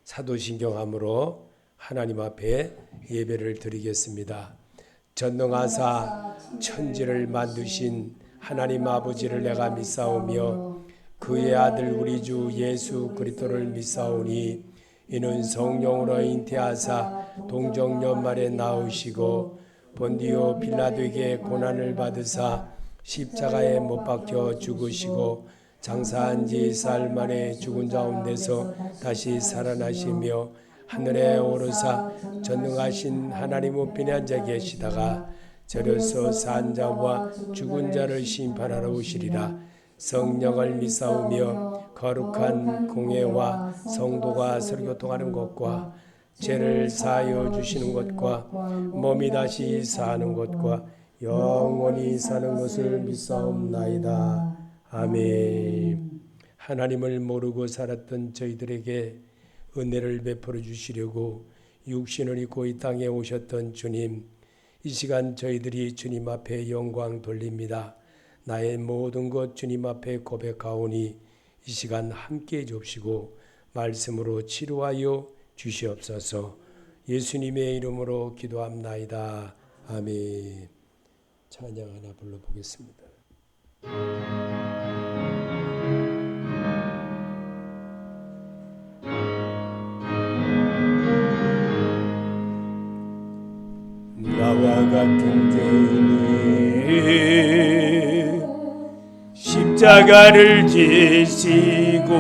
사도신경함으로 하나님 앞에 예배를 드리겠습니다. 전능하사 천지를 만드신 하나님 아버지를 내가 믿사오며 그의 아들 우리 주 예수 그리스도를 믿사오니 이는 성령으로 잉태하사 동정연말에 나으시고 본디오 빌라도에게 고난을 받으사 십자가에 못 박혀 죽으시고 장사한 지 사흘 만에 죽은 가운데서 다시 살아나시며 하늘에 오르사 전능하신 하나님 우편에 앉아 계시다가 저려서 산 자와 죽은 자를 심판하러 오시리라. 성령을 믿사오며 거룩한 공회와 성도가 설교통하는 것과 죄를 사하여 주시는 것과 몸이 다시 사는 것과 영원히 사는 것을 믿사옵나이다. 아멘. 하나님을 모르고 살았던 저희들에게 은혜를 베풀어 주시려고 육신을 입고 이 땅에 오셨던 주님, 이 시간 저희들이 주님 앞에 영광 돌립니다. 나의 모든 것 주님 앞에 고백하오니 이 시간 함께해 주시고 말씀으로 치료하여 주시옵소서. 예수님의 이름으로 기도합나이다. 아멘. 찬양 하나 불러보겠습니다. 나와 같은 죄인이 십자가를 지시고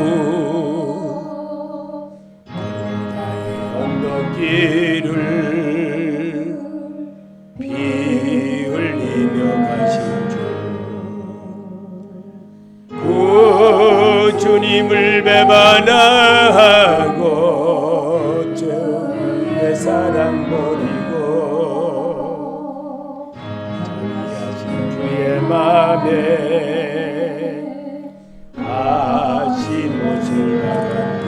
언덕길을 피 흘리며 가신 주, 그 주님을 배반하고 주의 사랑 버리고 자비하신 주의 맘에 다시 못을 박았네.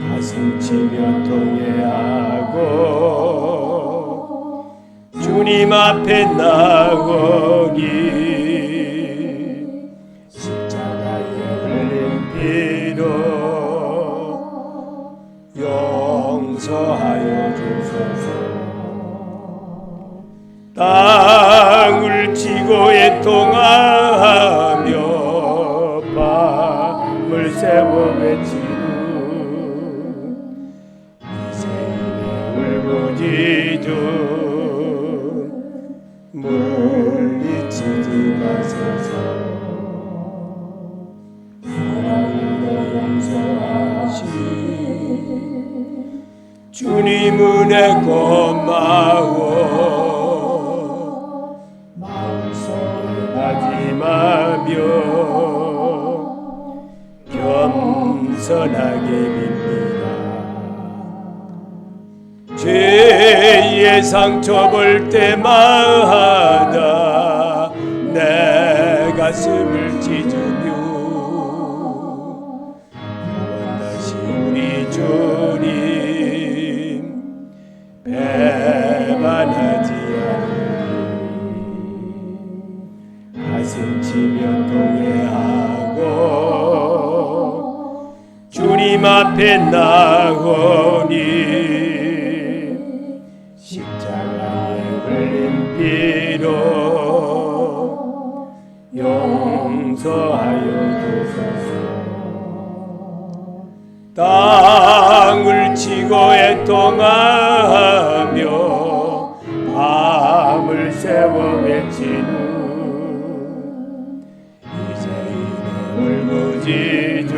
가슴 치며 통회하고 주님 앞에 나오니 십자가에 흘린 피로 용서하여 주소서. 땅을 치고 애통하며 밤을 새워 외치는 울부짖음 물리치지 마소서. 사랑으로 용서하시 주님 은혜 고마워. 마음속에 다짐하며 겸손하게 빕니다. 죄의 상처 볼 때마다 내 가슴을 찢으며 다시 우리 주님 배반하지 않으니 가슴 치며 통회하고 주님 앞에 나오니 십자가에 흘린 피로 용서하여 주소서. 땅을 치고 애통하며 밤을 새워 외치는 이제인의 울부짖음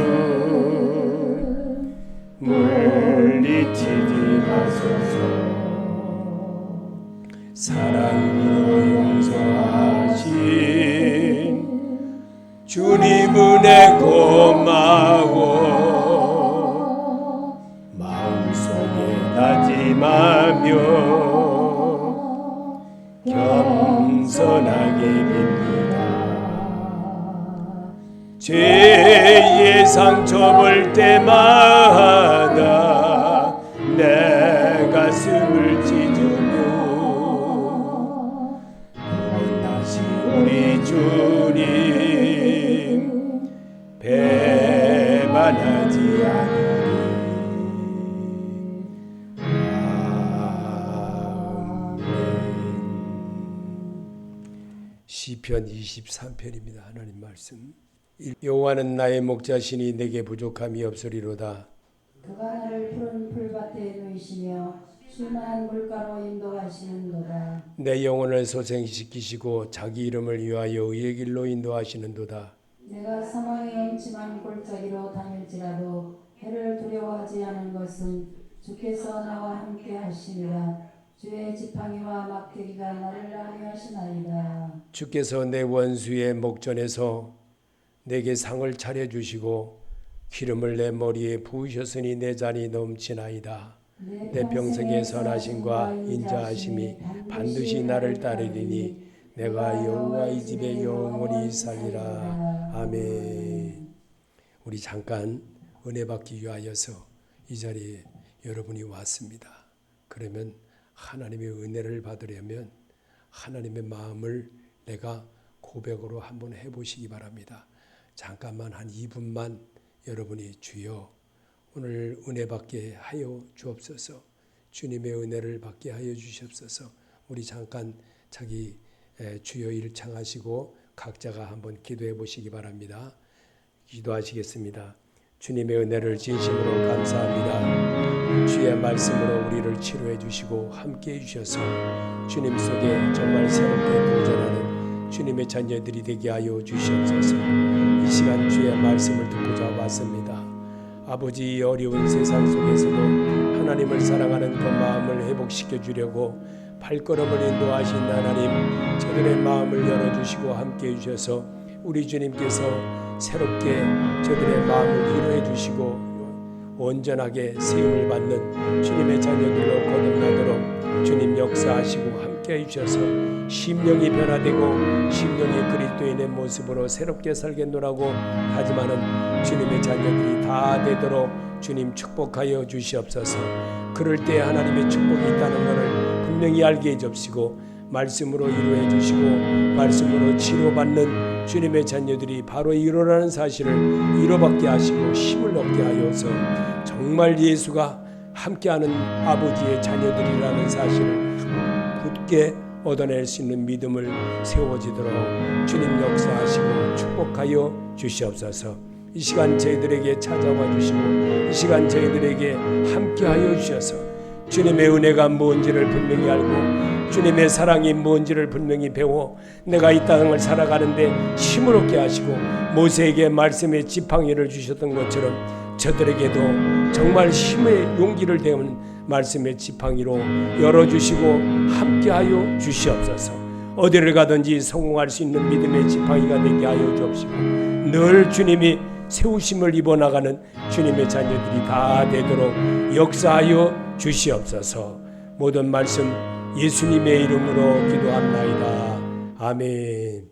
물리치지 마소서. 사랑으로 용서하신 주님 은혜 고마워. 마음속에 다짐하며 겸손하게 빕니다. 죄의 상처 볼 때마다 내 가슴을 찢으며 다시 우리 주님 배반하지 아니니. 시편 23편입니다. 하나님 말씀. 여호와는 나의 목자시니 내게 부족함이 없으리로다. 그가 나를 푸른 풀밭에 누이시며 쉴만한 물가로 인도하시는도다. 내 영혼을 소생시키시고 자기 이름을 위하여 의의 길로 인도하시는도다. 내가 사망의 음침한 골짜기로 다닐지라도 해를 두려워하지 않은 것은 주께서 나와 함께 하시니라. 주의 지팡이와 막대기가 나를 안위하시나이다. 주께서 내 원수의 목전에서 내게 상을 차려주시고 기름을 내 머리에 부으셨으니 내 잔이 넘치나이다. 내 평생의 선하심과 인자하심이 반드시 나를 따르리니 내가 여호와의 집에 영원히 살리라. 아멘. 우리 잠깐 은혜 받기 위하여서 이 자리에 여러분이 왔습니다. 그러면 하나님의 은혜를 받으려면 하나님의 마음을 내가 고백으로 한번 해보시기 바랍니다. 잠깐만 한 2분만 여러분이 주여 오늘 은혜 받게 하여 주옵소서. 주님의 은혜를 받게 하여 주시옵소서. 우리 잠깐 자기 주여 일창하시고 각자가 한번 기도해 보시기 바랍니다. 기도하시겠습니다. 주님의 은혜를 진심으로 감사합니다. 주의 말씀으로 우리를 치료해 주시고 함께 해 주셔서 주님 속에 정말 새롭게 도전하는 주님의 자녀들이 되게 하여 주시옵소서. 이 시간 주의 말씀을 듣고자 왔습니다. 아버지, 어려운 세상 속에서도 하나님을 사랑하는 그 마음을 회복시켜 주려고 발걸음을 인도하신 하나님, 저들의 마음을 열어주시고 함께 해주셔서 우리 주님께서 새롭게 저들의 마음을 위로해 주시고 온전하게 세움을 받는 주님의 자녀들로 거듭나도록 주님 역사하시고 함께 해주셔서 심령이 변화되고 심령이 그리스도인의 모습으로 새롭게 살겠노라고 하지만은 주님의 자녀들이 다 되도록 주님 축복하여 주시옵소서. 그럴 때 하나님의 축복이 있다는 것을 분명히 알게 해주시고 말씀으로 이루어 주시고 말씀으로 치료받는 주님의 자녀들이 바로 이루라는 사실을 이루받게 하시고 힘을 얻게 하여서 정말 예수가 함께하는 아버지의 자녀들이라는 사실을 굳게 얻어낼 수 있는 믿음을 세워지도록 주님 역사하시고 축복하여 주시옵소서. 이 시간 저희들에게 찾아와 주시고 이 시간 저희들에게 함께하여 주셔서 주님의 은혜가 뭔지를 분명히 알고 주님의 사랑이 뭔지를 분명히 배워 내가 이 땅을 살아가는데 힘을 얻게 하시고 모세에게 말씀의 지팡이를 주셨던 것처럼 저들에게도 정말 힘의 용기를 대우는 말씀의 지팡이로 열어주시고 함께하여 주시옵소서. 어디를 가든지 성공할 수 있는 믿음의 지팡이가 되게 하여 주옵시고 늘 주님이 세우심을 입어나가는 주님의 자녀들이 다 되도록 역사하여 주시옵소서. 모든 말씀 예수님의 이름으로 기도합나이다. 아멘.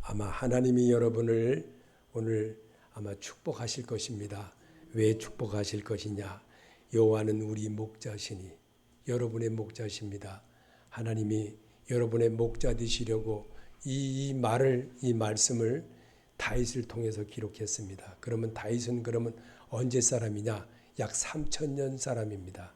아마 하나님이 여러분을 오늘 아마 축복하실 것입니다. 왜 축복하실 것이냐? 여호와는 우리 목자시니 여러분의 목자십니다. 하나님이 여러분의 목자 되시려고 이 말씀을 다윗을 통해서 기록했습니다. 그러면 다윗은 언제 사람이냐? 약 3,000년 사람입니다.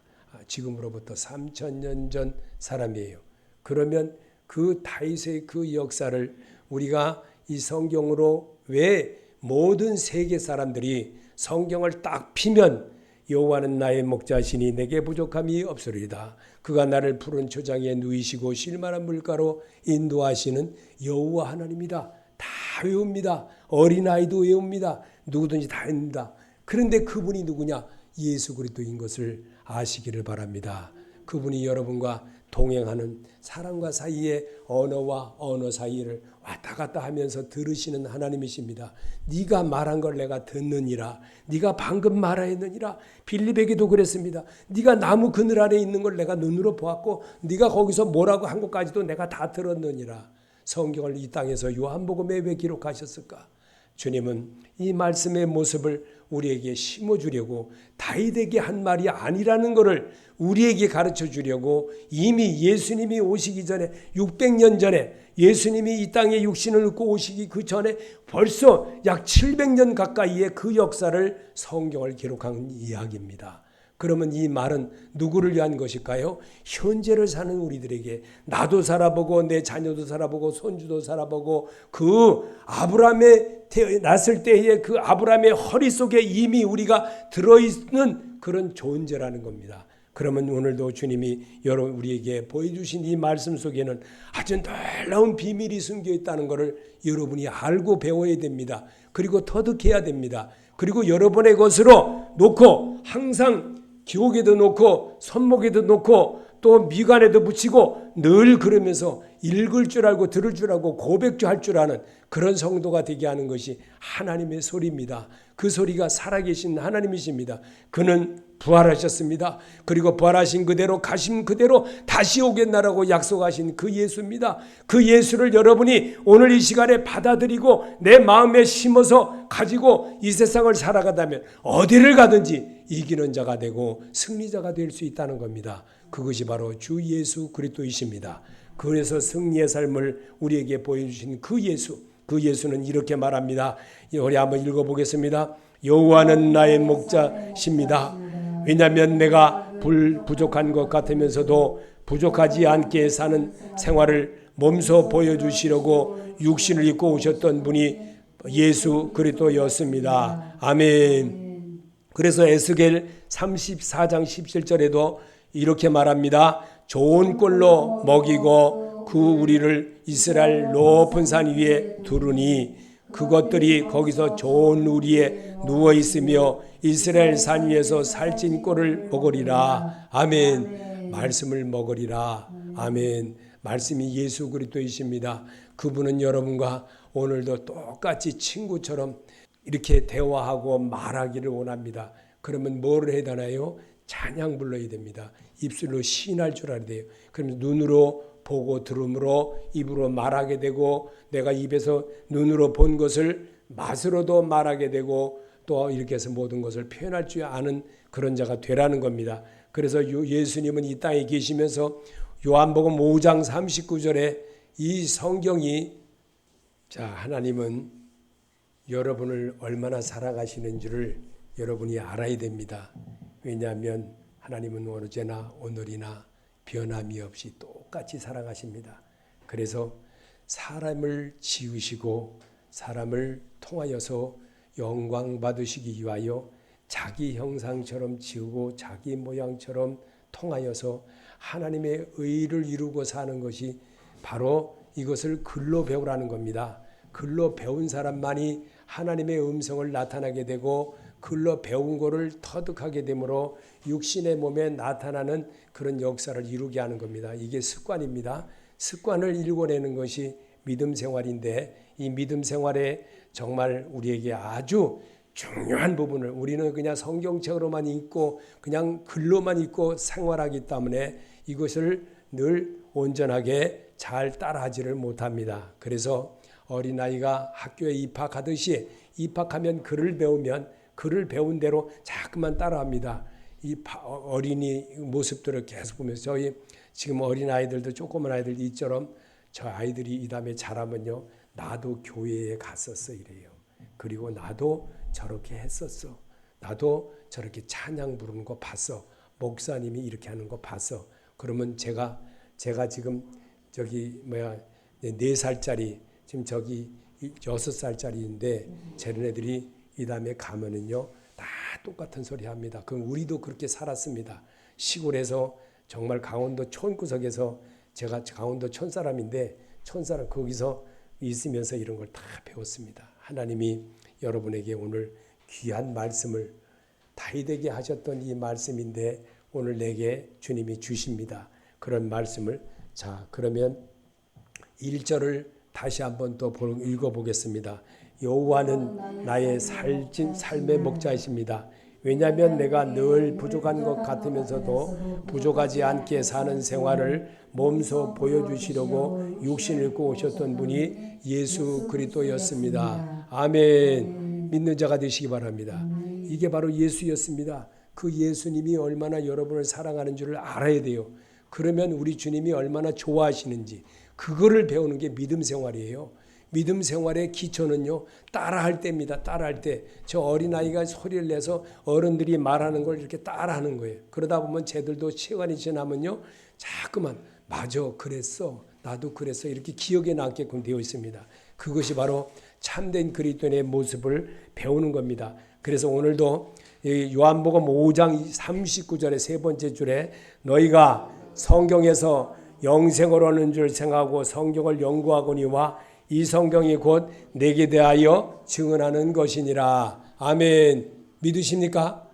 지금으로부터 3,000년 전 사람이에요. 그러면 그 다윗의 그 역사를 우리가 이 성경으로 왜 모든 세계 사람들이 성경을 딱 피면 여호와는 나의 목자시니 내게 부족함이 없으리이다. 그가 나를 푸른 초장에 누이시고 쉴만한 물가로 인도하시는 여호와 하나님이다. 다 외웁니다. 어린아이도 외웁니다. 누구든지 다 외웁니다. 그런데 그분이 누구냐? 예수 그리스도인 것을 아시기를 바랍니다. 그분이 여러분과 동행하는 사람과 사이의 언어와 언어 사이를 왔다 갔다 하면서 들으시는 하나님이십니다. 네가 말한 걸 내가 듣느니라. 네가 방금 말하였느니라. 빌립에게도 그랬습니다. 네가 나무 그늘 아래 있는 걸 내가 눈으로 보았고 네가 거기서 뭐라고 한 것까지도 내가 다 들었느니라. 성경을 이 땅에서 요한복음에 왜 기록하셨을까? 주님은 이 말씀의 모습을 우리에게 심어주려고 다윗에게 한 말이 아니라는 것을 우리에게 가르쳐 주려고 이미 예수님이 오시기 전에 600년 전에 예수님이 이 땅에 육신을 입고 오시기 그 전에 벌써 약 700년 가까이의 그 역사를 성경을 기록한 이야기입니다. 그러면 이 말은 누구를 위한 것일까요? 현재를 사는 우리들에게 나도 살아보고 내 자녀도 살아보고 손주도 살아보고 그 아브라함의 태어났을 때의 그 아브라함의 허리 속에 이미 우리가 들어있는 그런 존재라는 겁니다. 그러면 오늘도 주님이 우리에게 보여주신 이 말씀 속에는 아주 놀라운 비밀이 숨겨 있다는 것을 여러분이 알고 배워야 됩니다. 그리고 터득해야 됩니다. 그리고 여러분의 것으로 놓고 항상 기록에도 놓고 손목에도 놓고 또 미간에도 붙이고 늘 그러면서 읽을 줄 알고 들을 줄 알고 고백할 줄 아는 그런 성도가 되게 하는 것이 하나님의 소리입니다. 그 소리가 살아계신 하나님이십니다. 그는 부활하셨습니다. 그리고 부활하신 그대로 가신 그대로 다시 오겠나라고 약속하신 그 예수입니다. 그 예수를 여러분이 오늘 이 시간에 받아들이고 내 마음에 심어서 가지고 이 세상을 살아가다면 어디를 가든지 이기는 자가 되고 승리자가 될 수 있다는 겁니다. 그것이 바로 주 예수 그리스도이십니다. 그래서 승리의 삶을 우리에게 보여주신 그 예수는 이렇게 말합니다. 우리 한번 읽어보겠습니다. 여호와는 나의 목자십니다. 왜냐하면 내가 부족한 것 같으면서도 부족하지 않게 사는 생활을 몸소 보여주시려고 육신을 입고 오셨던 분이 예수 그리스도였습니다. 아멘. 그래서 에스겔 34장 17절에도 이렇게 말합니다. 좋은 꼴로 먹이고 그 우리를 이스라엘 높은 산 위에 두르니 그것들이 거기서 좋은 우리에 누워 있으며 이스라엘 산 위에서 살찐 꼴을 먹으리라. 아멘. 말씀을 먹으리라. 아멘. 말씀이 예수 그리스도이십니다. 그분은 여러분과 오늘도 똑같이 친구처럼 이렇게 대화하고 말하기를 원합니다. 그러면 뭐를 해야 되나요? 찬양 불러야 됩니다. 입술로 시인할 줄 알아야 돼요. 그러면 눈으로 보고 들음으로 입으로 말하게 되고 내가 입에서 눈으로 본 것을 맛으로도 말하게 되고 또 이렇게 해서 모든 것을 표현할 줄 아는 그런 자가 되라는 겁니다. 그래서 예수님은 이 땅에 계시면서 요한복음 5장 39절에 이 성경이 하나님은 여러분을 얼마나 사랑하시는지를 여러분이 알아야 됩니다. 왜냐하면 하나님은 어제나 오늘이나 변함이 없이 똑같이 사랑하십니다. 그래서 사람을 지으시고 사람을 통하여서 영광 받으시기 위하여 자기 형상처럼 지으고 자기 모양처럼 통하여서 하나님의 의를 이루고 사는 것이 바로 이것을 글로 배우라는 겁니다. 글로 배운 사람만이 하나님의 음성을 나타나게 되고 글로 배운 것을 터득하게 되므로 육신의 몸에 나타나는 그런 역사를 이루게 하는 겁니다. 이게 습관입니다. 습관을 일궈내는 것이 믿음 생활인데 이 믿음 생활에 정말 우리에게 아주 중요한 부분을 우리는 그냥 성경책으로만 읽고 그냥 글로만 읽고 생활하기 때문에 이것을 늘 온전하게 잘 따라하지를 못합니다. 그래서 어린아이가 학교에 입학하듯이 입학하면 글을 배우면 글을 배운 대로 자꾸만 따라합니다. 이 어린이 모습들을 계속 보면서 저희 지금 어린아이들도 조그만 아이들 이처럼 저 아이들이 이 다음에 자라면요. 나도 교회에 갔었어 이래요. 그리고 나도 저렇게 했었어. 나도 저렇게 찬양 부르는 거 봤어. 목사님이 이렇게 하는 거 봤어. 그러면 제가 지금 4살짜리 지금 6살짜리인데 쟤네들이 이 다음에 가면은요 다 똑같은 소리 합니다. 그럼 우리도 그렇게 살았습니다. 시골에서 정말 강원도 촌구석에서 제가 강원도 촌사람인데 촌사람 거기서 있으면서 이런 걸 다 배웠습니다. 하나님이 여러분에게 오늘 귀한 말씀을 다윗에게 하셨던 이 말씀인데 오늘 내게 주님이 주십니다. 그런 말씀을 그러면 1절을 다시 한번 또 읽어보겠습니다. 여호와는 나의 삶의 목자이십니다. 왜냐하면 내가 늘 부족한 것 같으면서도 부족하지 않게 사는 생활을 몸소 보여주시려고 육신을 입고 오셨던 분이 예수 그리스도였습니다. 아멘. 믿는 자가 되시기 바랍니다. 이게 바로 예수였습니다. 그 예수님이 얼마나 여러분을 사랑하는 줄을 알아야 돼요. 그러면 우리 주님이 얼마나 좋아하시는지 그거를 배우는 게 믿음 생활이에요. 믿음 생활의 기초는요, 따라할 때입니다. 따라할 때. 저 어린아이가 소리를 내서 어른들이 말하는 걸 이렇게 따라하는 거예요. 그러다 보면 쟤들도 시간이 지나면요, 자꾸만 맞아, 그랬어, 나도 그랬어, 이렇게 기억에 남게끔 되어 있습니다. 그것이 바로 참된 그리스도인의 모습을 배우는 겁니다. 그래서 오늘도 요한복음 5장 39절의 세 번째 줄에 너희가 성경에서 영생을 얻는 줄 생각하고 성경을 연구하거니와 이 성경이 곧 내게 대하여 증언하는 것이니라. 아멘. 믿으십니까?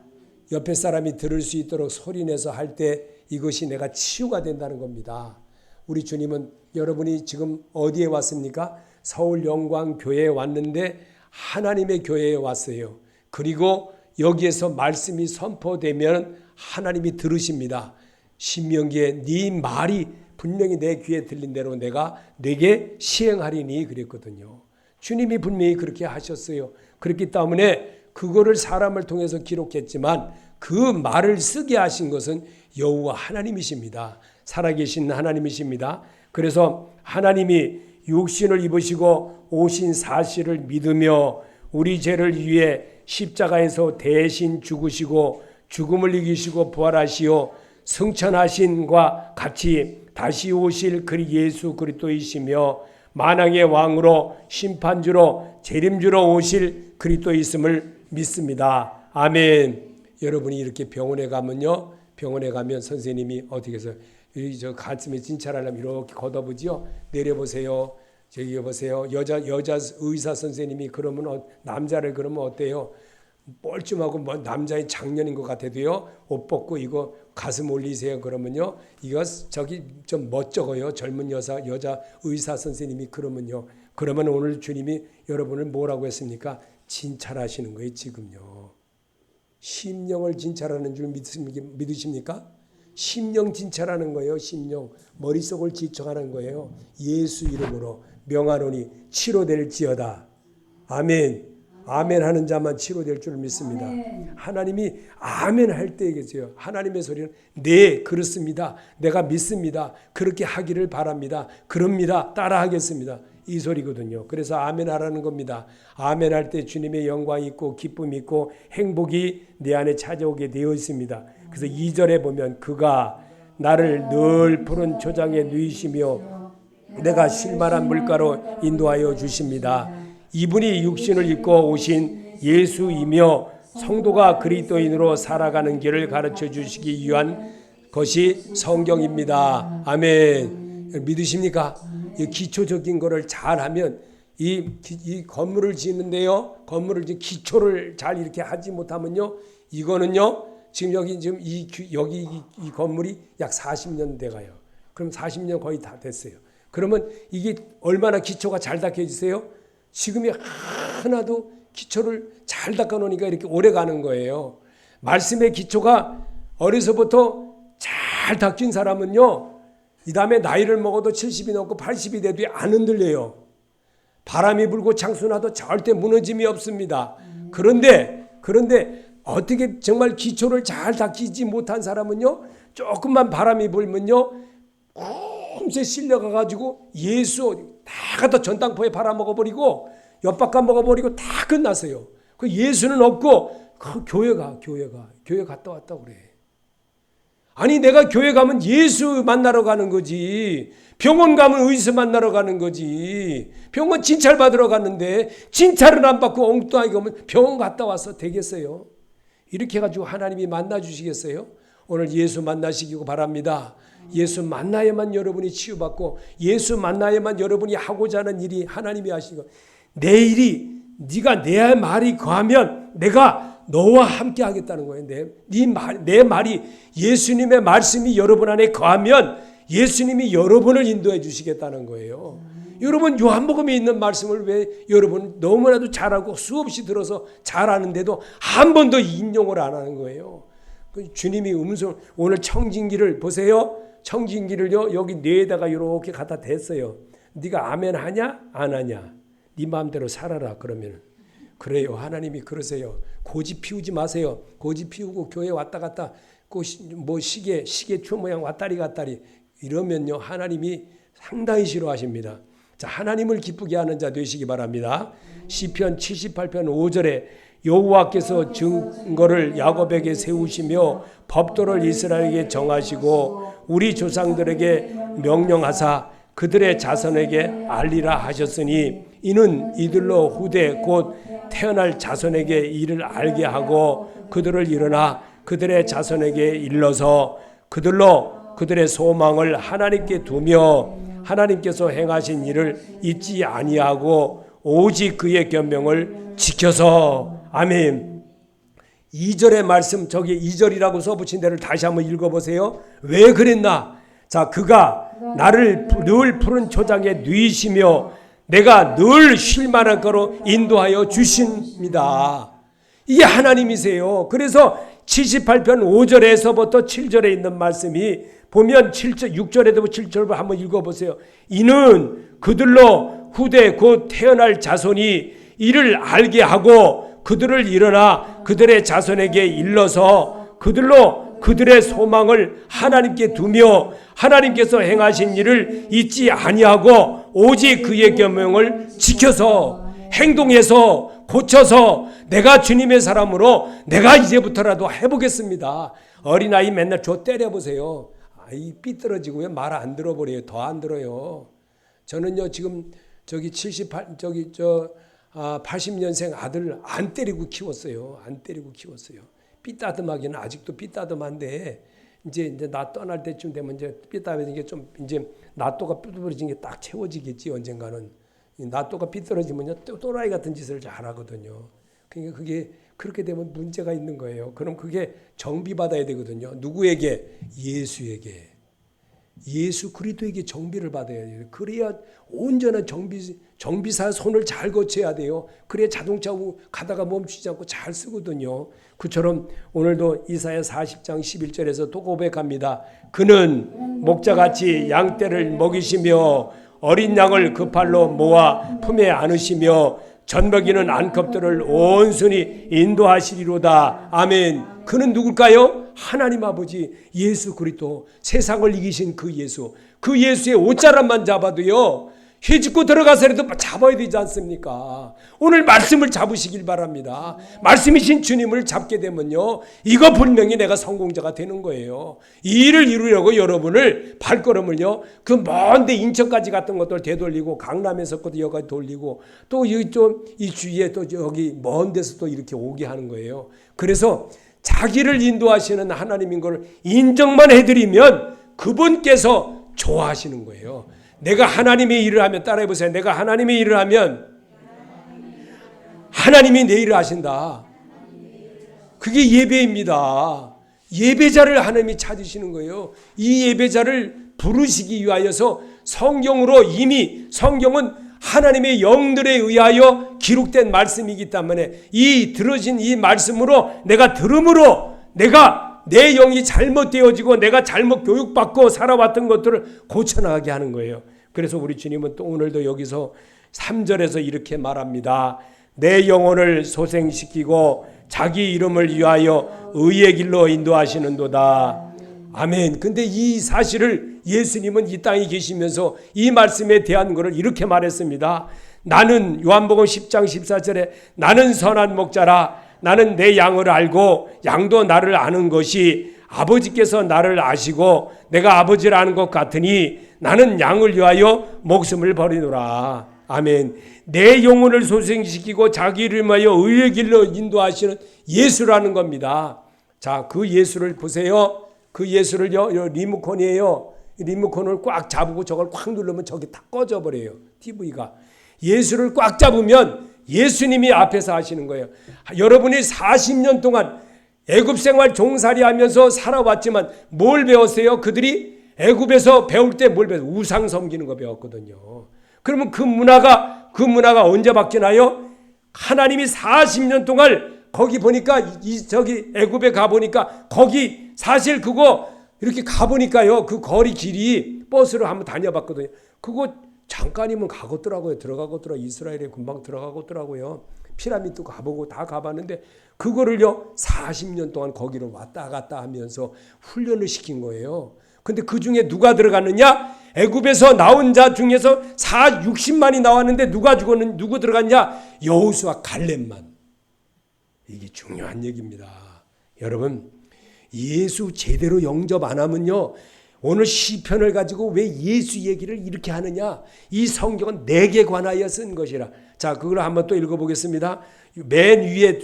옆에 사람이 들을 수 있도록 소리내서 할 때 이것이 내가 치유가 된다는 겁니다. 우리 주님은 여러분이 지금 어디에 왔습니까? 서울 영광교회에 왔는데 하나님의 교회에 왔어요. 그리고 여기에서 말씀이 선포되면 하나님이 들으십니다. 신명기에 네 말이 분명히 내 귀에 들린 대로 내가 내게 시행하리니 그랬거든요. 주님이 분명히 그렇게 하셨어요. 그렇기 때문에 그거를 사람을 통해서 기록했지만 그 말을 쓰게 하신 것은 여호와 하나님이십니다. 살아계신 하나님이십니다. 그래서 하나님이 육신을 입으시고 오신 사실을 믿으며 우리 죄를 위해 십자가에서 대신 죽으시고 죽음을 이기시고 부활하시어 승천하신과 같이 다시 오실 그 예수 그리스도이시며 만왕의 왕으로 심판주로 재림주로 오실 그리스도이심을 믿습니다. 아멘. 여러분이 이렇게 병원에 가면요, 병원에 가면 선생님이 어떻게 해서 저 가슴에 진찰하려면 이렇게 걷어보지요. 내려보세요. 저기 보세요. 여자 의사 선생님이 그러면 남자를 그러면 어때요? 뻘쭘하고 뭐 남자의 장년인 것 같아도요. 옷 벗고 이거 가슴 올리세요. 그러면요. 이거 저기 좀 멋쩍어요. 젊은 여자 의사 선생님이 그러면요. 그러면 오늘 주님이 여러분을 뭐라고 했습니까? 진찰하시는 거예요. 지금요. 심령을 진찰하는 줄 믿으십니까? 심령 진찰하는 거예요. 심령. 머릿속을 지청하는 거예요. 예수 이름으로 명하노니 치료될지어다. 아멘. 아멘 하는 자만 치료될 줄 믿습니다. 아멘. 하나님이 아멘 할 때 계세요. 하나님의 소리는 네, 그렇습니다. 내가 믿습니다. 그렇게 하기를 바랍니다. 그럽니다. 따라하겠습니다. 이 소리거든요. 그래서 아멘 하라는 겁니다. 아멘 할 때 주님의 영광이 있고 기쁨이 있고 행복이 내 안에 찾아오게 되어 있습니다. 그래서 2절에 보면 그가 나를 늘 푸른 초장에 누이시며 내가 실만한 물가로 인도하여 주십니다. 이분이 육신을 입고 오신 예수이며 성도가 그리스도인으로 살아가는 길을 가르쳐 주시기 위한 것이 성경입니다. 아멘. 믿으십니까? 이 기초적인 거를 잘하면 이 건물을 짓는데요. 건물을 기초를 잘 이렇게 하지 못하면요. 이거는요. 지금 여기 이 건물이 약 40년 돼 가요. 그럼 40년 거의 다 됐어요. 그러면 이게 얼마나 기초가 잘 닦여지세요? 지금이 하나도 기초를 잘 닦아 놓으니까 이렇게 오래 가는 거예요. 말씀의 기초가 어려서부터 잘 닦인 사람은요. 이 다음에 나이를 먹어도 70이 넘고 80이 돼도 안 흔들려요. 바람이 불고 창수나도 절대 무너짐이 없습니다. 그런데 어떻게 정말 기초를 잘 닦이지 못한 사람은요. 조금만 바람이 불면요. 금세 실려가가지고 예수 다 갖다 전당포에 팔아먹어버리고 엿바깥 먹어버리고 다 끝났어요. 그 예수는 없고 그 교회 갔다 왔다 그래. 아니 내가 교회 가면 예수 만나러 가는 거지. 병원 가면 의사 만나러 가는 거지. 병원 진찰 받으러 갔는데 진찰을 안 받고 엉뚱하게 오면 병원 갔다 와서 되겠어요? 이렇게 해가지고 하나님이 만나 주시겠어요? 오늘 예수 만나시기 바랍니다. 예수 만나야만 여러분이 치유받고 예수 만나야만 여러분이 하고자 하는 일이 하나님이 하시고 내 일이 네가 내 말이 거하면 내가 너와 함께 하겠다는 거예요. 내 말이 예수님의 말씀이 여러분 안에 거하면 예수님이 여러분을 인도해 주시겠다는 거예요. 여러분 요한복음에 있는 말씀을 왜 여러분 너무나도 잘하고 수없이 들어서 잘하는데도 한 번도 인용을 안 하는 거예요. 주님이 음성 오늘 청진기를 보세요. 청진기를요 여기 뇌에다가 이렇게 갖다 댔어요. 네가 아멘 하냐 안 하냐 네 마음대로 살아라 그러면 그래요. 하나님이 그러세요. 고집 피우지 마세요. 고집 피우고 교회 왔다 갔다 뭐 시계 추 모양 왔다리 갔다리 이러면요 하나님이 상당히 싫어하십니다. 자, 하나님을 기쁘게 하는 자 되시기 바랍니다. 시편 78편 5절에 여호와께서 증거를 야곱에게 세우시며 법도를 이스라엘에게 정하시고 우리 조상들에게 명령하사 그들의 자손에게 알리라 하셨으니 이는 이들로 후대 곧 태어날 자손에게 이를 알게 하고 그들을 일어나 그들의 자손에게 일러서 그들로 그들의 소망을 하나님께 두며 하나님께서 행하신 일을 잊지 아니하고 오직 그의 계명을 지켜서 아멘. 2절의 말씀 저기 2절이라고 써붙인 데를 다시 한번 읽어보세요. 왜 그랬나? 자, 그가 나를 늘 푸른 초장에 누이시며 내가 늘 쉴 만한 거로 인도하여 주십니다. 이게 하나님이세요. 그래서 78편 5절에서부터 7절에 있는 말씀이 보면 6절에도 7절을 한번 읽어보세요. 이는 그들로 후대 곧 태어날 자손이 이를 알게 하고 그들을 일어나 그들의 자손에게 일러서 그들로 그들의 소망을 하나님께 두며 하나님께서 행하신 일을 잊지 아니하고 오직 그의 계명을 지켜서 행동해서 고쳐서 내가 주님의 사람으로 내가 이제부터라도 해보겠습니다. 어린아이 맨날 줘 때려보세요. 아이 삐뚤어지고요. 말 안 들어버려요. 더 안 들어요. 저는요 지금 저기 80년생 아들 안 때리고 키웠어요. 안 때리고 키웠어요. 삐따듬하기는 아직도 삐따듬한데 이제 나 떠날 때쯤 되면 이제 삐따듬한 게 좀 이제 나또가 삐뚤어진 게 딱 채워지겠지 언젠가는. 나또가 삐뚤어지면요 또라이 같은 짓을 잘하거든요. 그러니까 그게 그렇게 되면 문제가 있는 거예요. 그럼 그게 정비받아야 되거든요. 누구에게? 예수에게. 예수 그리스도에게 정비를 받아야 돼요. 그래야 온전한 정비사 손을 잘 거쳐야 돼요. 그래야 자동차 가다가 멈추지 않고 잘 쓰거든요. 그처럼 오늘도 이사야 40장 11절에서 또 고백합니다. 그는 목자같이 양떼를 먹이시며 어린 양을 그 팔로 모아 품에 안으시며 젖먹이는 안컵들을 온순히 인도하시리로다. 아멘. 그는 누굴까요? 하나님 아버지 예수 그리스도 세상을 이기신 그 예수의 옷자락만 잡아도요 해집고 들어가서라도 잡아야 되지 않습니까? 오늘 말씀을 잡으시길 바랍니다. 말씀이신 주님을 잡게 되면요 이거 분명히 내가 성공자가 되는 거예요. 이 일을 이루려고 여러분을 발걸음을요 그 먼데 인천까지 갔던 것들 되돌리고 강남에서 것도 여기까지 돌리고 또 이 주위에 또 여기 먼 데서 또 이렇게 오게 하는 거예요. 그래서 자기를 인도하시는 하나님인 걸 인정만 해드리면 그분께서 좋아하시는 거예요. 내가 하나님의 일을 하면 따라해보세요. 내가 하나님의 일을 하면 하나님이 내 일을 하신다. 그게 예배입니다. 예배자를 하나님이 찾으시는 거예요. 이 예배자를 부르시기 위하여서 성경으로 이미 성경은 하나님의 영들에 의하여 기록된 말씀이기 때문에 이 들어진 이 말씀으로 내가 들음으로 내가 내 영이 잘못되어지고 내가 잘못 교육받고 살아왔던 것들을 고쳐나가게 하는 거예요. 그래서 우리 주님은 또 오늘도 여기서 3절에서 이렇게 말합니다. 내 영혼을 소생시키고 자기 이름을 위하여 의의 길로 인도하시는도다. 아멘. 근데 이 사실을 예수님은 이 땅에 계시면서 이 말씀에 대한 것을 이렇게 말했습니다. 나는 요한복음 10장 14절에 나는 선한 목자라 나는 내 양을 알고 양도 나를 아는 것이 아버지께서 나를 아시고 내가 아버지를 아는 것 같으니 나는 양을 위하여 목숨을 버리노라. 아멘. 내 영혼을 소생시키고 자기 이름을 위하여 의의 길로 인도하시는 예수라는 겁니다. 자, 그 예수를 보세요. 그 예수를요 리모컨이에요. 리모컨을 꽉 잡고 저걸 꽉 누르면 저기 다 꺼져버려요. TV가. 예수를 꽉 잡으면 예수님이 앞에서 하시는 거예요. 여러분이 40년 동안 애굽 생활 종살이 하면서 살아왔지만 뭘 배웠어요? 그들이 애굽에서 배울 때 뭘 배웠어요? 우상 섬기는 거 배웠거든요. 그러면 그 문화가 언제 바뀌나요? 하나님이 40년 동안 거기 보니까 저기 애굽에 가보니까 거기 사실 그거 이렇게 가보니까요 그 거리 길이 버스로 한번 다녀봤거든요. 그거 잠깐이면 가겠더라고요. 들어가겠더라고요. 이스라엘에 금방 들어가겠더라고요. 피라미드도 가보고 다 가봤는데 그거를요 40년 동안 거기로 왔다 갔다 하면서 훈련을 시킨 거예요. 근데 그 중에 누가 들어갔느냐? 애굽에서 나온 자 중에서 60만이 나왔는데 누구 들어갔냐? 여호수아 갈렙만. 이게 중요한 얘기입니다. 여러분, 예수 제대로 영접 안 하면요, 오늘 시편을 가지고 왜 예수 얘기를 이렇게 하느냐? 이 성경은 내게 관하여 쓴 것이라. 자, 그걸 한번 또 읽어보겠습니다. 맨 위에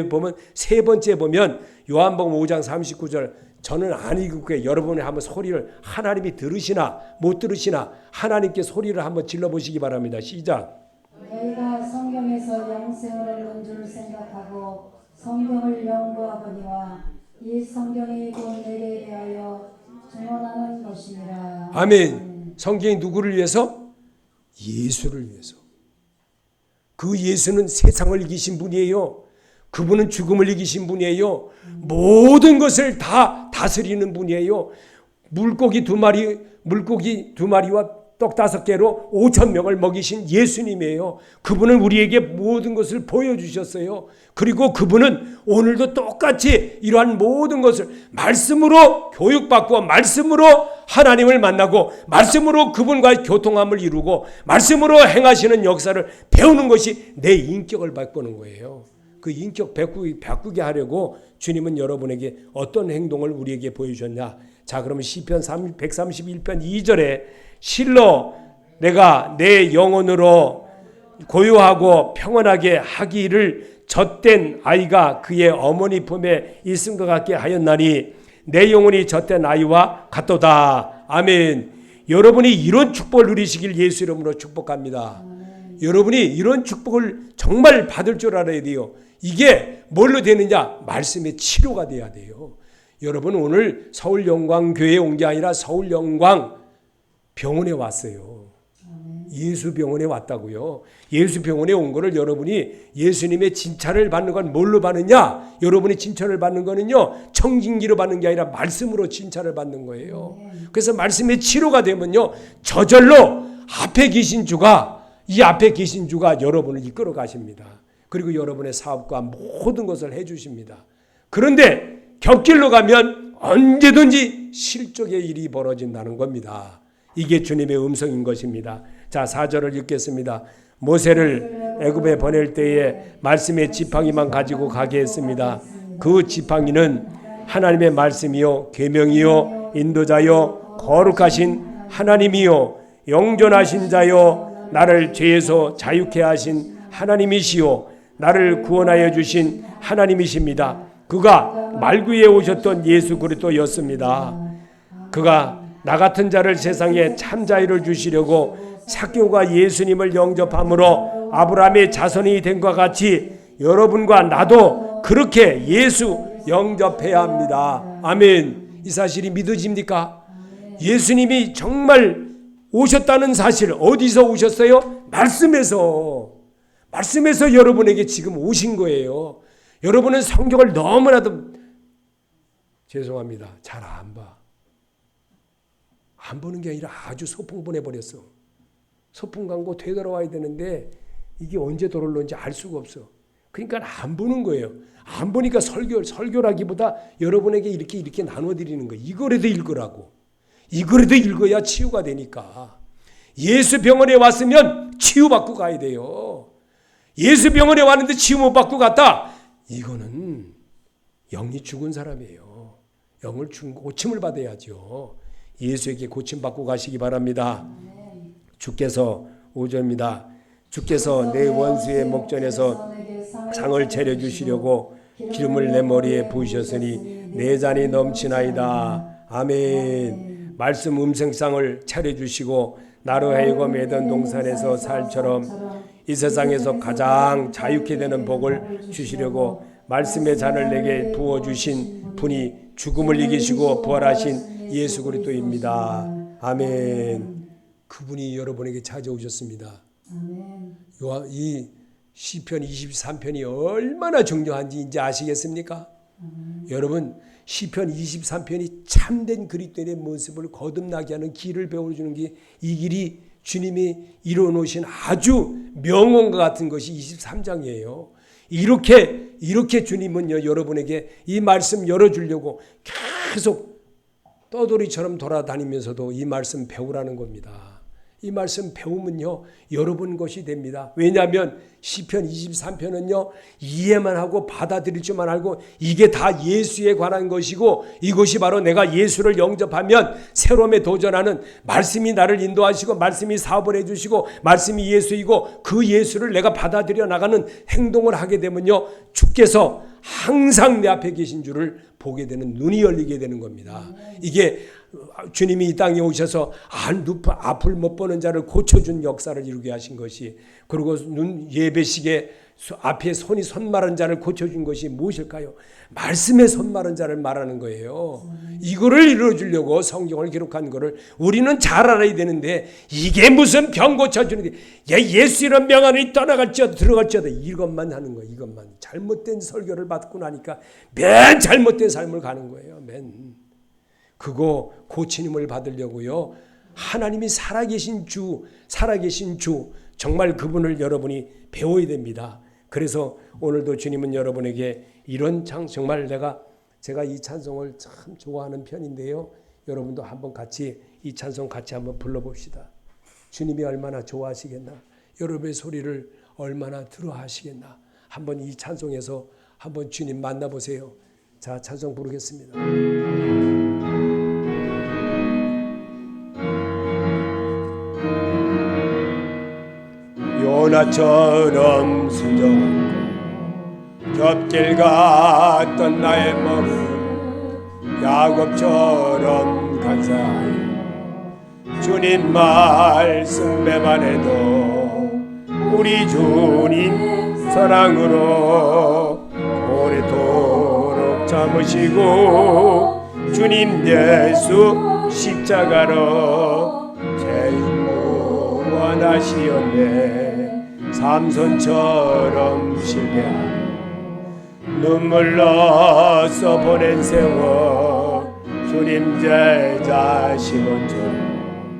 보면 세 번째 보면 요한복음 5장 39절. 저는 안 읽을게요. 여러분이 한번 소리를 하나님이 들으시나 못 들으시나 하나님께 소리를 한번 질러보시기 바랍니다. 시작. 너희가 성경에서 영생을 얻는 줄 생각하고 성경을 연구하거니와 이 성경이 곧 내게 대하여 증언하는 것이니라. 아멘. 성경이 누구를 위해서? 예수를 위해서. 그 예수는 세상을 이기신 분이에요. 그분은 죽음을 이기신 분이에요. 모든 것을 다 다스리는 분이에요. 물고기 두 마리와 떡 5개로 5,000명을 먹이신 예수님이에요. 그분은 우리에게 모든 것을 보여주셨어요. 그리고 그분은 오늘도 똑같이 이러한 모든 것을 말씀으로 교육받고 말씀으로 하나님을 만나고 말씀으로 그분과의 교통함을 이루고 말씀으로 행하시는 역사를 배우는 것이 내 인격을 바꾸는 거예요. 그 인격 바꾸게 하려고 주님은 여러분에게 어떤 행동을 우리에게 보여주셨냐. 자, 그러면 시편 131편 2절에 실로 내가 내 영혼으로 고요하고 평안하게 하기를 젖된 아이가 그의 어머니 품에 있은 것 같게 하였나니 내 영혼이 젖된 아이와 같도다. 아멘. 여러분이 이런 축복을 누리시길 예수 이름으로 축복합니다. 여러분이 이런 축복을 정말 받을 줄 알아야 돼요. 이게 뭘로 되느냐? 말씀의 치료가 돼야 돼요. 여러분, 오늘 서울영광교회에 온 게 아니라 서울영광 병원에 왔어요. 예수병원에 왔다고요. 예수병원에 온 거를 여러분이 예수님의 진찰을 받는 건 뭘로 받느냐? 여러분이 진찰을 받는 거는요, 청진기로 받는 게 아니라 말씀으로 진찰을 받는 거예요. 그래서 말씀의 치료가 되면요, 저절로 이 앞에 계신 주가 여러분을 이끌어 가십니다. 그리고 여러분의 사업과 모든 것을 해 주십니다. 그런데 곁길로 가면 언제든지 실족의 일이 벌어진다는 겁니다. 이게 주님의 음성인 것입니다. 자, 4절을 읽겠습니다. 모세를 애굽에 보낼 때에 말씀의 지팡이만 가지고 가게 했습니다. 그 지팡이는 하나님의 말씀이요 계명이요 인도자요 거룩하신 하나님이요 영존하신 자요 나를 죄에서 자유케 하신 하나님이시요 나를 구원하여 주신 하나님이십니다. 그가 말 위에 오셨던 예수 그리스도였습니다. 그가 나 같은 자를 세상에 참 자유를 주시려고 삭개오가 예수님을 영접함으로 아브라함의 자손이 된 것과 같이 여러분과 나도 그렇게 예수 영접해야 합니다. 아멘. 이 사실이 믿어집니까? 예수님이 정말 오셨다는 사실, 어디서 오셨어요? 말씀에서 여러분에게 지금 오신 거예요. 여러분은 성경을 너무나도 죄송합니다. 잘 안 봐. 안 보는 게 아니라 아주 소풍 보내버렸어. 소풍 광고 되돌아와야 되는데 이게 언제 돌아올는지 알 수가 없어. 그러니까 안 보는 거예요. 안 보니까 설교라기보다 여러분에게 이렇게 나눠드리는 거예요. 이거라도 읽으라고. 이거라도 읽어야 치유가 되니까. 예수 병원에 왔으면 치유받고 가야 돼요. 예수 병원에 왔는데 치유 못 받고 갔다. 이거는 영이 죽은 사람이에요. 영을 고침을 받아야죠. 예수에게 고침받고 가시기 바랍니다. 주께서 5절입니다. 주께서 내 원수의 목전에서 상을 차려주시려고 기름을 내 머리에 부으셨으니 내 잔이 넘치나이다. 아멘. 말씀 음성상을 차려주시고 나로 하여금 에덴 동산에서 살처럼 이 세상에서 가장 자유케 되는 복을 주시려고 말씀의 잔을 내게 부어주신 분이 죽음을 이기시고 부활하신 예수 그리스도입니다. 아멘. 그분이 여러분에게 찾아오셨습니다. 이 시편 23편이 얼마나 중요한지 이제 아시겠습니까? 여러분, 시편 23편이 참된 그리스도인의 모습을 거듭나게 하는 길을 배워주는 게 이 길이 주님이 이뤄놓으신 아주 명언과 같은 것이 23장이에요. 이렇게 주님은요, 여러분에게 이 말씀 열어주려고 계속 떠돌이처럼 돌아다니면서도 이 말씀 배우라는 겁니다. 이 말씀 배우면요, 여러분 것이 됩니다. 왜냐하면 시편 23편은요, 이해만 하고 받아들일 줄만 알고 이게 다 예수에 관한 것이고 이것이 바로 내가 예수를 영접하면 새로움에 도전하는, 말씀이 나를 인도하시고 말씀이 사업을 해주시고 말씀이 예수이고 그 예수를 내가 받아들여 나가는 행동을 하게 되면요, 주께서 항상 내 앞에 계신 줄을 보게 되는, 눈이 열리게 되는 겁니다. 이게 주님이 이 땅에 오셔서 앞을 못 보는 자를 고쳐준 역사를 이루게 하신 것이, 그리고 예배식에 앞에 손 마른 자를 고쳐준 것이 무엇일까요? 말씀에 손 마른 자를 말하는 거예요. 이거를 이루어주려고 성경을 기록한 거를 우리는 잘 알아야 되는데, 이게 무슨 병 고쳐주는 게, 예수 이런 병 안에 떠나갈지어다 들어갈지어다 이것만 하는 거예요. 이것만. 잘못된 설교를 받고 나니까 맨 잘못된 삶을 가는 거예요. 맨. 그거 고치님을 받으려고요, 하나님이 살아계신 주 정말 그분을 여러분이 배워야 됩니다. 그래서 오늘도 주님은 여러분에게 이런 정말 제가 이 찬송을 참 좋아하는 편인데요, 여러분도 한번 같이 이 찬송 같이 한번 불러봅시다. 주님이 얼마나 좋아하시겠나, 여러분의 소리를 얼마나 들어하시겠나. 한번 이 찬송에서 한번 주님 만나보세요. 자, 찬송 부르겠습니다. 요나처럼 순정하고 겹길 갔던 나의 마음, 야곱처럼 간사하여 주님 말씀에만 해도 우리 주님 사랑으로 오래도록 참으시고 주님 예수 십자가로 죄인 구원하시었네. 삼손처럼 실패하고 눈물로 보낸 세월, 주님 제자 시몬처럼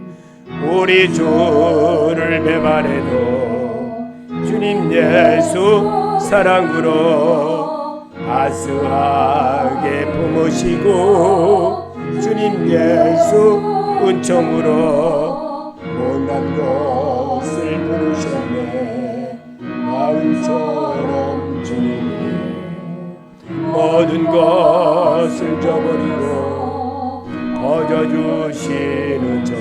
우리 주를 배반해도 주님 예수 사랑으로 따스하게 품으시고 주님 예수 은총으로 못난 것을 부르셨네. 마음처럼 주님이 모든 것을 저버리고 거저주시는 정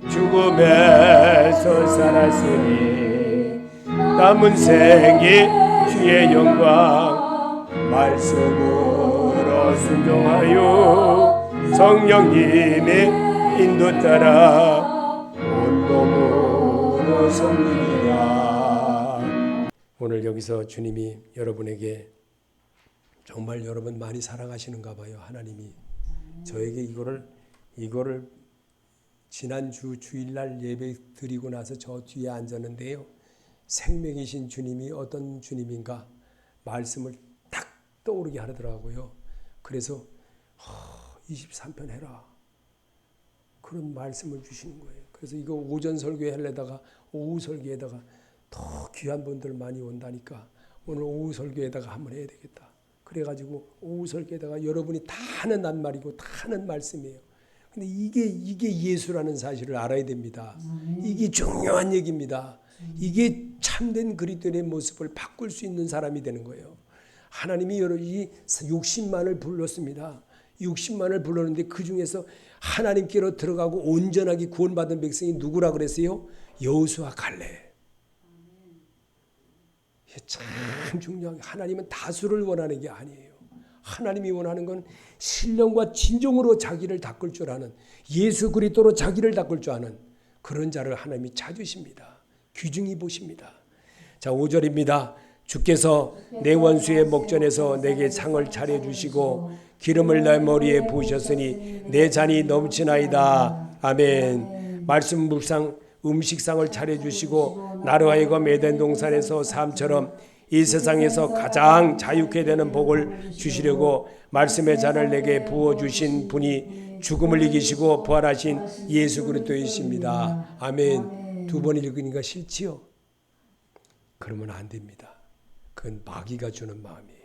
죽음에서 살았으니 남은 생이 주의 영광 말씀으로 순종하여 성령님의 인도 따라 온몸으로 섬기리라. 오늘 여기서 주님이 여러분에게 정말 여러분 많이 사랑하시는가 봐요. 하나님이 저에게 이거를 지난주 주일날 예배 드리고 나서 저 뒤에 앉았는데요, 생명이신 주님이 어떤 주님인가 말씀을 딱 떠오르게 하더라고요. 그래서 23편 해라, 그런 말씀을 주시는 거예요. 그래서 이거 오전 설교에 하려다가 오후 설교에다가 더 귀한 분들 많이 온다니까 오늘 오후 설교에다가 한번 해야 되겠다. 그래가지고 오후 설교에다가 여러분이 다 하는 낱말이고 다 하는 말씀이에요. 근데 이게 예수라는 사실을 알아야 됩니다. 이게 중요한 얘기입니다. 이게 참된 그리스도인의 모습을 바꿀 수 있는 사람이 되는 거예요. 하나님이 여러분이 60만을 불렀습니다. 60만을 불렀는데 그 중에서 하나님께로 들어가고 온전하게 구원받은 백성이 누구라 그랬어요? 여호수아 갈렙. 참 중요한 게, 하나님은 다수를 원하는 게 아니에요. 하나님이 원하는 건 신령과 진정으로 자기를 닦을 줄 아는, 예수 그리스도로 자기를 닦을 줄 아는 그런 자를 하나님이 찾으십니다. 귀중히 보십니다. 자, 5절입니다. 주께서 내 원수의 목전에서 내게 상을 차려주시고 기름을 내 머리에 부으셨으니 내 잔이 넘치나이다. 아멘. 말씀 묵상 음식상을 차려주시고 나로 하여금 에덴 동산에서 삶처럼 이 세상에서 가장 자유케 되는 복을 주시려고 말씀의 잔을 내게 부어주신 분이 죽음을 이기시고 부활하신 예수 그리스도이십니다. 아멘. 두 번 읽으니까 싫지요? 그러면 안 됩니다. 그건 마귀가 주는 마음이에요.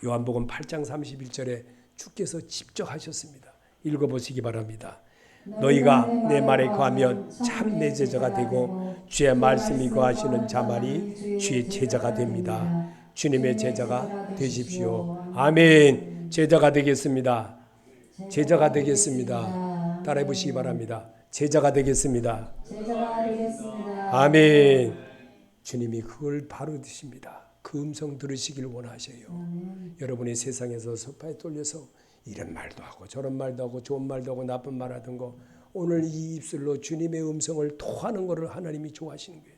요한복음 8장 31절에 주께서 직접 하셨습니다. 읽어보시기 바랍니다. 너희가 내 말에 거하면 참 내 제자가 되고 주의 말씀이 거하시는 자만이 주의 제자가 됩니다. 주님의 제자가 되십시오. 아멘. 제자가 되겠습니다. 제자가 되겠습니다. 따라해 보시기 바랍니다. 제자가 되겠습니다. 제자가 되겠습니다. 아멘. 주님이 그걸 바로 드십니다. 그 음성 들으시길 원하셔요. 여러분이 세상에서 소파에 떨려서 이런 말도 하고 저런 말도 하고 좋은 말도 하고 나쁜 말 하던 거 오늘 이 입술로 주님의 음성을 토하는 것을 하나님이 좋아하시는 거예요.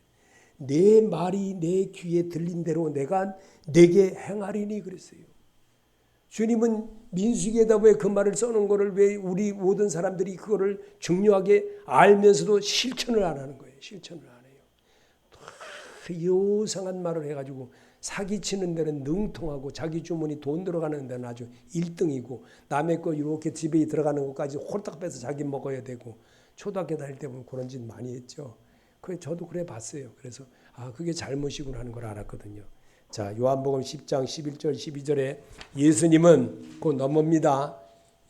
내 말이 내 귀에 들린 대로 내게 행하리니 그랬어요. 주님은 민수기에다 왜 그 말을 써놓은 거를 왜 우리 모든 사람들이 그거를 중요하게 알면서도 실천을 안 하는 거예요. 실천을 안 해요. 요상한 말을 해가지고 사기치는 데는 능통하고 자기 주머니 돈 들어가는 데는 아주 1등이고 남의 거 이렇게 집에 들어가는 것까지 홀딱 빼서 자기 먹어야 되고 초등학교 다닐 때 보면 그런 짓 많이 했죠. 그래 저도 그래 봤어요. 그래서 그게 잘못이구나 하는 걸 알았거든요. 자, 요한복음 10장 11절 12절에 예수님은 곧 넘어옵니다.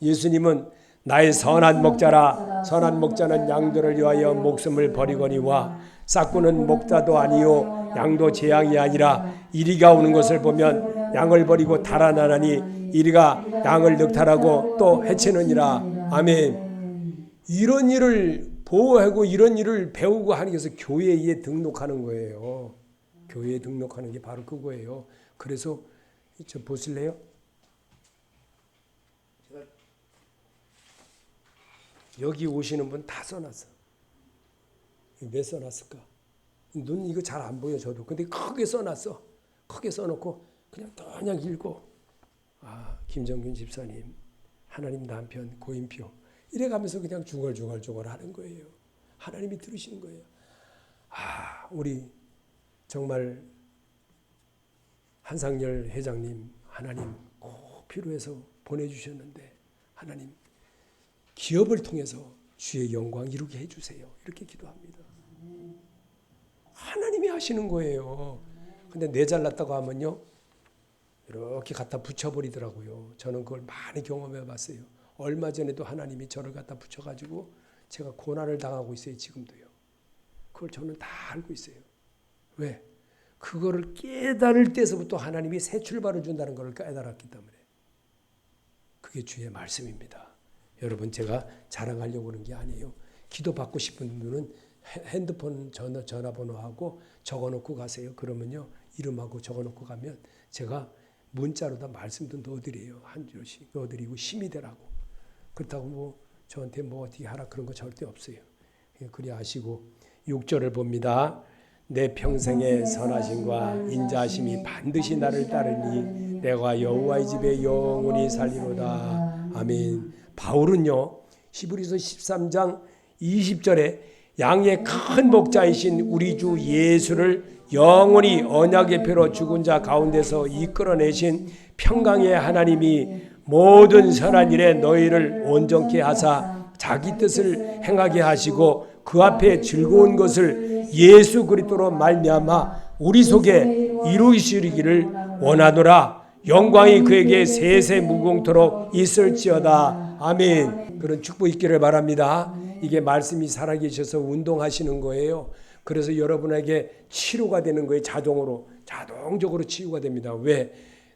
예수님은 나의 선한 목자라 선한 목자는 양들을 위하여 목숨을 버리거니와 싹구는 목자도 아니요 양도 제 양이 아니라 이리가 오는 것을 보면 양을 버리고 달아나나니 이리가 양을 늑탈하고 또 해치느니라. 아멘. 이런 일을 보호하고 이런 일을 배우고 하는 것에서 교회에 등록하는 거예요. 교회에 등록하는 게 바로 그거예요. 그래서 저 보실래요? 여기 오시는 분 다 써놨어. 왜 써놨을까? 눈 이거 잘 안 보여 저도. 근데 크게 써놨어. 크게 써놓고 그냥 읽고 김정균 집사님 하나님 남편 고인표 이래가면서 그냥 중얼중얼 하는 거예요. 하나님이 들으시는 거예요. 우리 정말 한상열 회장님 하나님 꼭 필요해서 보내주셨는데 하나님 기업을 통해서 주의 영광 이루게 해주세요. 이렇게 기도합니다. 하나님이 하시는 거예요. 근데 내 잘났다고 하면요 이렇게 갖다 붙여버리더라고요. 저는 그걸 많이 경험해 봤어요. 얼마 전에도 하나님이 저를 갖다 붙여가지고 제가 고난을 당하고 있어요. 지금도요. 그걸 저는 다 알고 있어요. 왜? 그거를 깨달을 때서부터 하나님이 새 출발을 준다는 걸 깨달았기 때문에. 그게 주의 말씀입니다. 여러분 제가 자랑하려고 하는 게 아니에요. 기도받고 싶은 분은 핸드폰 전화번호하고 적어놓고 가세요. 그러면요 이름하고 적어놓고 가면 제가 문자로다 말씀도 넣어드려요. 한 줄씩 넣어드리고 힘이 되라고. 그렇다고 뭐 저한테 뭐 어떻게 하라 그런 거 절대 없어요. 그리 아시고 6절을 봅니다. 내 평생의 선하심과 인자하심이 반드시 나를 따르니 내가 여호와의 집에 영원히 살리로다. 아멘. 바울은요 히브리서 13장 20절에 양의 큰 목자이신 우리 주 예수를 영원히 언약의 표로 죽은 자 가운데서 이끌어내신 평강의 하나님이 모든 선한 일에 너희를 온전케 하사 자기 뜻을 행하게 하시고 그 앞에 즐거운 것을 예수 그리스도로 말미암아 우리 속에 이루시기를 원하노라. 영광이 그에게 세세 무궁토록 있을지어다. 아멘. 그런 축복 있기를 바랍니다. 이게 말씀이 살아계셔서 운동하시는 거예요. 그래서 여러분에게 치료가 되는 거예요. 자동적으로 치유가 됩니다. 왜?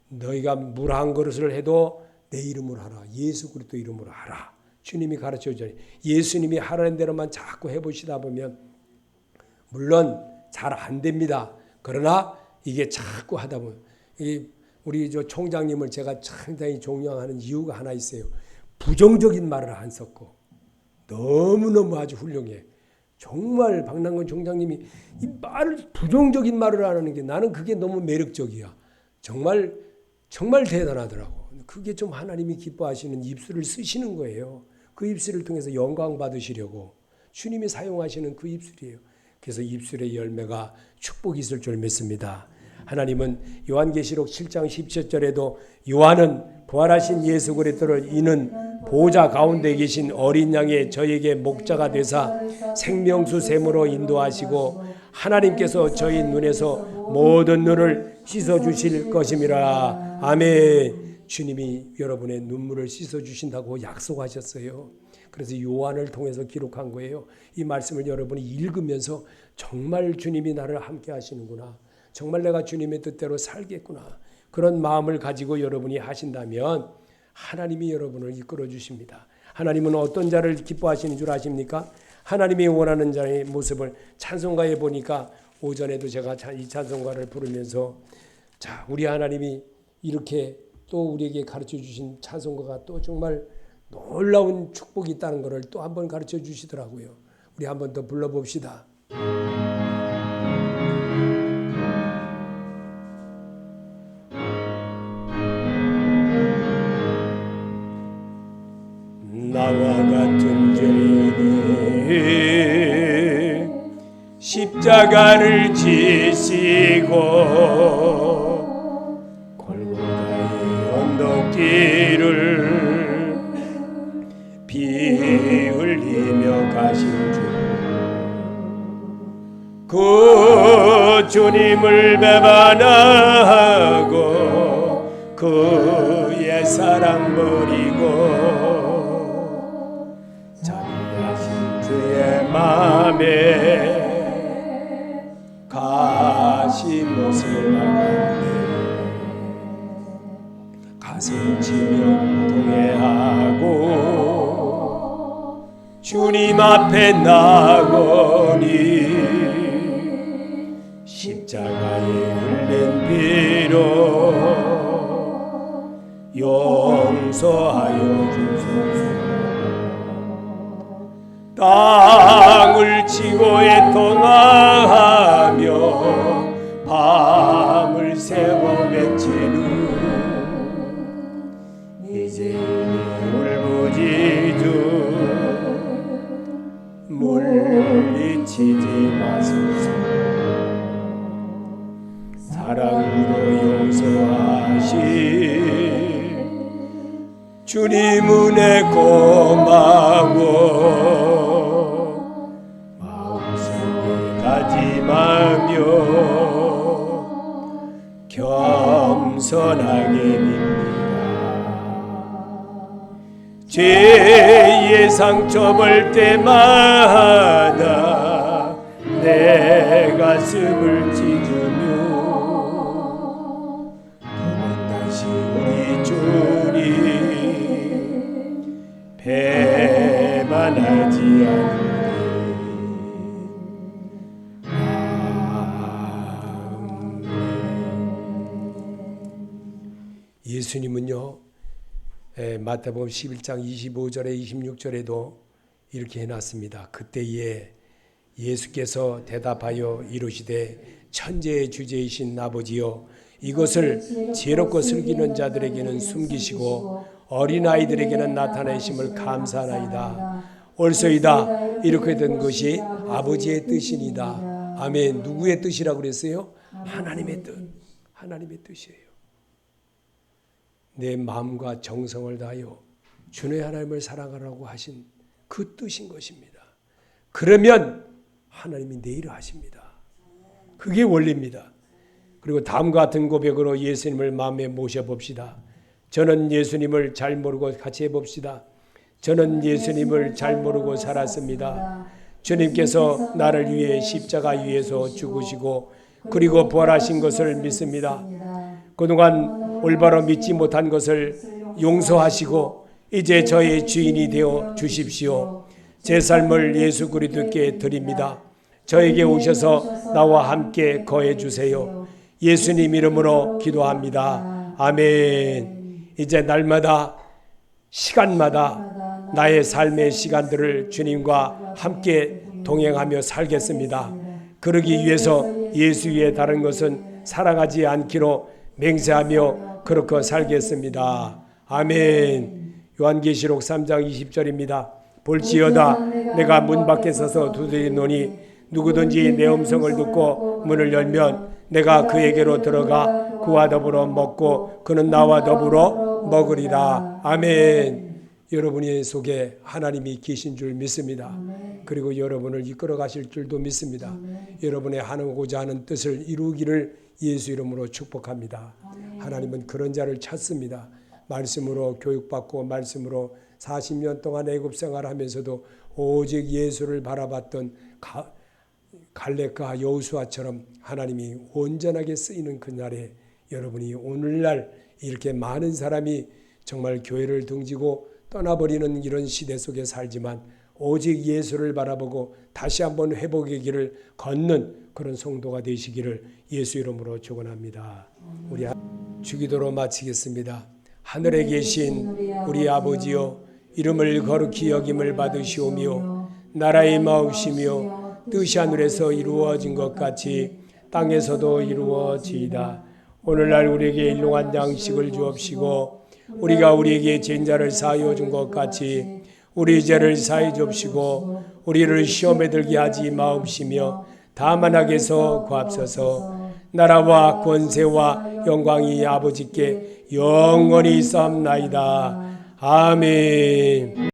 너희가 물 한 그릇을 해도 내 이름으로 하라. 예수 그리스도 이름으로 하라. 주님이 가르쳐주잖아요. 예수님이 하라는 대로만 자꾸 해보시다 보면 물론 잘 안 됩니다. 그러나 이게 자꾸 하다 보면 우리 저 총장님을 제가 상당히 존경하는 이유가 하나 있어요. 부정적인 말을 안 썼고 너무너무 아주 훌륭해. 정말 박남근 총장님이 이 말을 부정적인 말을 안 하는 게 나는 그게 너무 매력적이야. 정말 대단하더라고. 그게 좀 하나님이 기뻐하시는 입술을 쓰시는 거예요. 그 입술을 통해서 영광 받으시려고 주님이 사용하시는 그 입술이에요. 그래서 입술의 열매가 축복이 있을 줄 믿습니다. 하나님은 요한계시록 7장 17절에도 요한은 부활하신 예수 그리스도를 이는 보좌 가운데 계신 어린 양의 저에게 목자가 되사 생명수 샘으로 인도하시고 하나님께서 저희 눈에서 모든 눈을 씻어 주실 것임이라. 아멘. 주님이 여러분의 눈물을 씻어 주신다고 약속하셨어요. 그래서 요한을 통해서 기록한 거예요. 이 말씀을 여러분이 읽으면서 정말 주님이 나를 함께 하시는구나, 정말 내가 주님의 뜻대로 살겠구나, 그런 마음을 가지고 여러분이 하신다면 하나님이 여러분을 이끌어 주십니다. 하나님은 어떤 자를 기뻐하시는 줄 아십니까? 하나님이 원하는 자의 모습을 찬송가에 보니까 오전에도 제가 이 찬송가를 부르면서 자, 우리 하나님이 이렇게 또 우리에게 가르쳐 주신 찬송가가 또 정말 놀라운 축복이 있다는 것을 또 한 번 가르쳐 주시더라고요. 우리 한 번 더 불러봅시다. 나와 같은 죄인이 십자가를 지시고 골고다의 언덕길을 피 흘리며 가신 주, 그 주님을 배반하고 그의 사랑 버리고 자비하신 주의 맘에 가신 모습을 나가네. 가슴 치며 동행하고 주님 앞에 나거니 십자가에 흘린 피로 용서하여 주소서. 땅을 치고 애통하며 밤을 새워 외치는 이제 울부짖어 물리치지 마소서. 사랑으로 용서하시 주님 은혜 고마워. 마음속에 다짐하며 겸손하게 빕니다. 죄의 상처 볼 때마다 내 가슴을 찢으며 다시 우리 주님 배반하지 않으리. 예수님은요, 마태복음 11장 25절에 26절에도 이렇게 해놨습니다. 그때에 예수께서 대답하여 이르시되 천재의 주제이신 아버지여, 이것을 지혜롭고 슬기는 자들에게는 숨기시고 어린아이들에게는 나타내심을 감사하나이다. 옳소이다. 이렇게 된 것이 아버지의 뜻이니다. 아멘. 누구의 뜻이라고 그랬어요? 하나님의 뜻. 하나님의 뜻이에요. 내 마음과 정성을 다하여 주의 하나님을 사랑하라고 하신 그 뜻인 것입니다. 그러면 하나님이 내 일을 하십니다. 그게 원리입니다. 그리고 다음과 같은 고백으로 예수님을 마음에 모셔봅시다. 저는 예수님을 잘 모르고 같이 해봅시다. 저는 예수님을 잘 모르고 살았습니다. 주님께서 나를 위해 십자가 위에서 죽으시고 그리고 부활하신 것을 믿습니다. 그동안 올바로 믿지 못한 것을 용서하시고 이제 저의 주인이 되어 주십시오. 제 삶을 예수 그리스도께 드립니다. 저에게 오셔서 나와 함께 거해 주세요. 예수님 이름으로 기도합니다. 아멘. 이제 날마다 시간마다 나의 삶의 시간들을 주님과 함께 동행하며 살겠습니다. 그러기 위해서 예수 위에 다른 것은 사랑하지 않기로 맹세하며 그렇게 살겠습니다. 아멘. 요한계시록 3장 20절입니다. 볼지어다 내가 문 밖에 서서 두드리노니 누구든지 내 음성을 듣고 문을 열면 내가 그에게로 들어가 그와 더불어 먹고 그는 나와 더불어 먹으리라. 아멘. 여러분의 속에 하나님이 계신 줄 믿습니다. 그리고 여러분을 이끌어 가실 줄도 믿습니다. 여러분의 하고자 하는 뜻을 이루기를 예수 이름으로 축복합니다. 하나님은 그런 자를 찾습니다. 말씀으로 교육받고 말씀으로 40년 동안 애굽 생활하면서도 오직 예수를 바라봤던 갈렙과 여호수아처럼 하나님이 온전하게 쓰이는 그날에 여러분이 오늘날 이렇게 많은 사람이 정말 교회를 등지고 떠나버리는 이런 시대 속에 살지만 오직 예수를 바라보고 다시 한번 회복의 길을 걷는 그런 성도가 되시기를 예수 이름으로 축원합니다. 우리 주기도로 마치겠습니다. 하늘에 계신 우리 아버지여, 이름을 거룩히 여김을 받으시오며 나라의 마옵시며 뜻이 하늘에서 이루어진 것 같이 땅에서도 이루어지이다. 오늘날 우리에게 일용할 양식을 주옵시고 우리가 우리에게 죄인 자를 사하여 준 것 같이 우리 죄를 사해 주옵시고 우리를 시험에 들게 하지 마옵시며 다만 악에서 구하옵소서. 나라와 권세와 영광이 아버지께 영원히 있사옵나이다. 아멘.